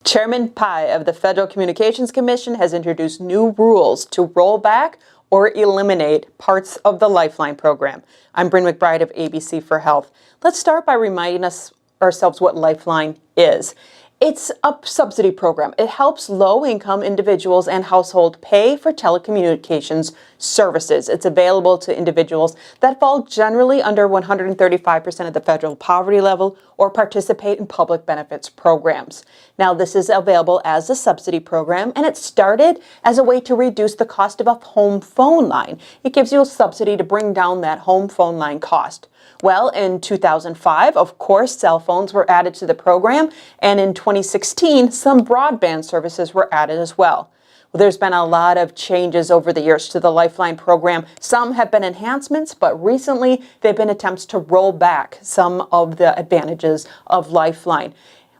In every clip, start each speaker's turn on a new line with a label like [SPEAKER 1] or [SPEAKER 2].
[SPEAKER 1] Chairman Pai of the Federal Communications Commission has introduced new rules to roll back or eliminate parts of the Lifeline program. I'm Bryn McBride of ABC for Health. Let's start by reminding ourselves what Lifeline is. It's a subsidy program. It helps low-income individuals and households pay for telecommunications services. It's available to individuals that fall generally under 135% of the federal poverty level or participate in public benefits programs. Now, this is available as a subsidy program, and it started as a way to reduce the cost of a home phone line. It gives you a subsidy to bring down that home phone line cost. Well, in 2005, of course, cell phones were added to the program, and in 2016, some broadband services were added as well. Well, there's been a lot of changes over the years to the Lifeline program. Some have been enhancements, but recently they've been attempts to roll back some of the advantages of Lifeline.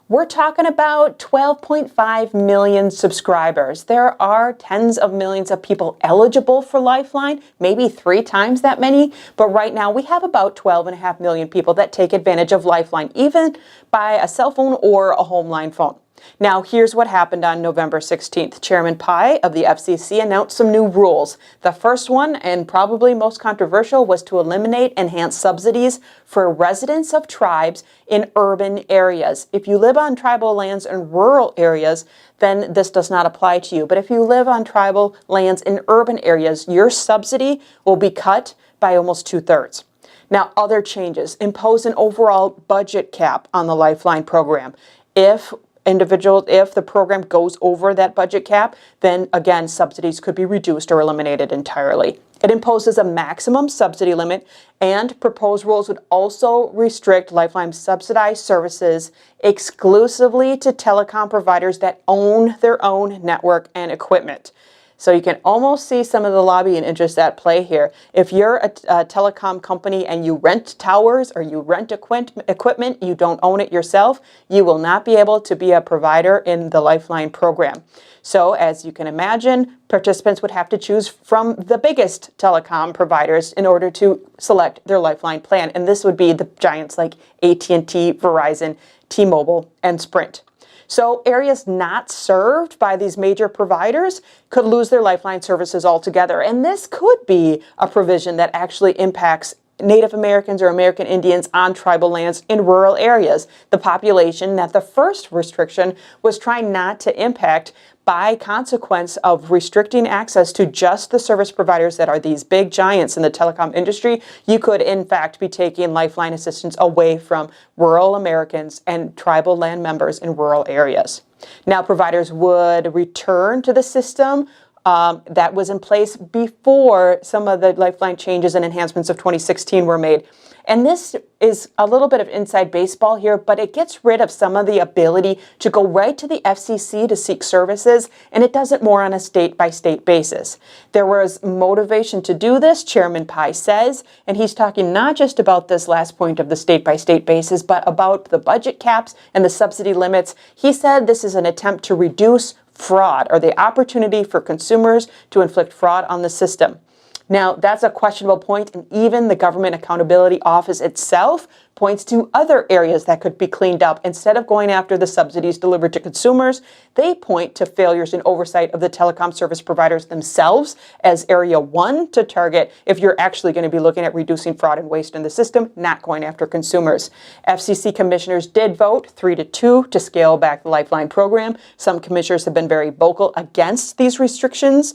[SPEAKER 1] We're talking about 12.5 million subscribers. There are tens of millions of people eligible for Lifeline, maybe 3 times that many. But right now we have about 12.5 million people that take advantage of Lifeline, even by a cell phone or a home line phone. Now, here's what happened on November 16th. Chairman Pai of the FCC announced some new rules. The first one, and probably most controversial, was to eliminate enhanced subsidies for residents of tribes in urban areas. If you live on tribal lands in rural areas, then this does not apply to you. But if you live on tribal lands in urban areas, your subsidy will be cut by almost 2/3. Now, other changes: impose an overall budget cap on the Lifeline program. If the program goes over that budget cap, then again, subsidies could be reduced or eliminated entirely. It imposes a maximum subsidy limit, and proposed rules would also restrict Lifeline subsidized services exclusively to telecom providers that own their own network and equipment. So you can almost see some of the lobbying interests at play here. If you're a telecom company and you rent towers or you rent equipment, you don't own it yourself, you will not be able to be a provider in the Lifeline program. So as you can imagine, participants would have to choose from the biggest telecom providers in order to select their Lifeline plan. And this would be the giants like AT&T, Verizon, T-Mobile, and Sprint. So areas not served by these major providers could lose their Lifeline services altogether. And this could be a provision that actually impacts Native Americans or American Indians on tribal lands in rural areas, the population that the first restriction was trying not to impact by consequence of restricting access to just the service providers that are these big giants in the telecom industry. You could, in fact, be taking Lifeline assistance away from rural Americans and tribal land members in rural areas. Now, providers would return to the system that was in place before some of the Lifeline changes and enhancements of 2016 were made. And this is a little bit of inside baseball here, but it gets rid of some of the ability to go right to the FCC to seek services, and it does it more on a state-by-state basis. There was motivation to do this, Chairman Pai says, and he's talking not just about this last point of the state-by-state basis, but about the budget caps and the subsidy limits. He said this is an attempt to reduce fraud, or the opportunity for consumers to inflict fraud on the system. Now, that's a questionable point, and even the Government Accountability Office itself points to other areas that could be cleaned up. Instead of going after the subsidies delivered to consumers, they point to failures in oversight of the telecom service providers themselves as area one to target if you're actually going to be looking at reducing fraud and waste in the system, not going after consumers. FCC commissioners did vote 3-2 to scale back the Lifeline program. Some commissioners have been very vocal against these restrictions.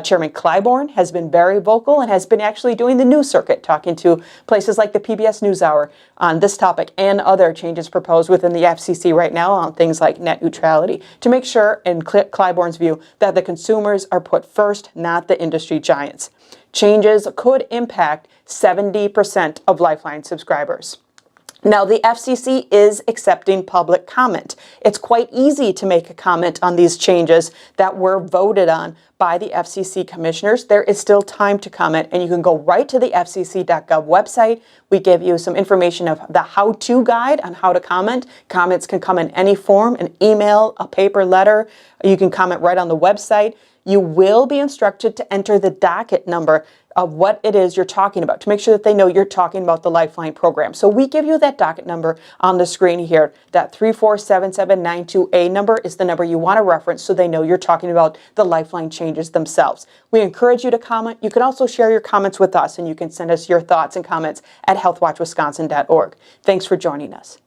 [SPEAKER 1] Chairman Clybourne has been very vocal and has been actually doing the news circuit, talking to places like the PBS NewsHour on this topic and other changes proposed within the FCC right now on things like net neutrality to make sure, in Clybourne's view, that the consumers are put first, not the industry giants. Changes could impact 70% of Lifeline subscribers. Now, the FCC is accepting public comment. It's quite easy to make a comment on these changes that were voted on by the FCC commissioners. There is still time to comment, and you can go right to the fcc.gov website. We give you some information of the how-to guide on how to comment. Comments can come in any form, an email, a paper letter. You can comment right on the website. you will be instructed to enter the docket number of what it is you're talking about to make sure that they know you're talking about the Lifeline program. So we give you that docket number on the screen here. That 347792A number is the number you want to reference so they know you're talking about the Lifeline changes themselves. We encourage you to comment. You can also share your comments with us, and you can send us your thoughts and comments at healthwatchwisconsin.org. Thanks for joining us.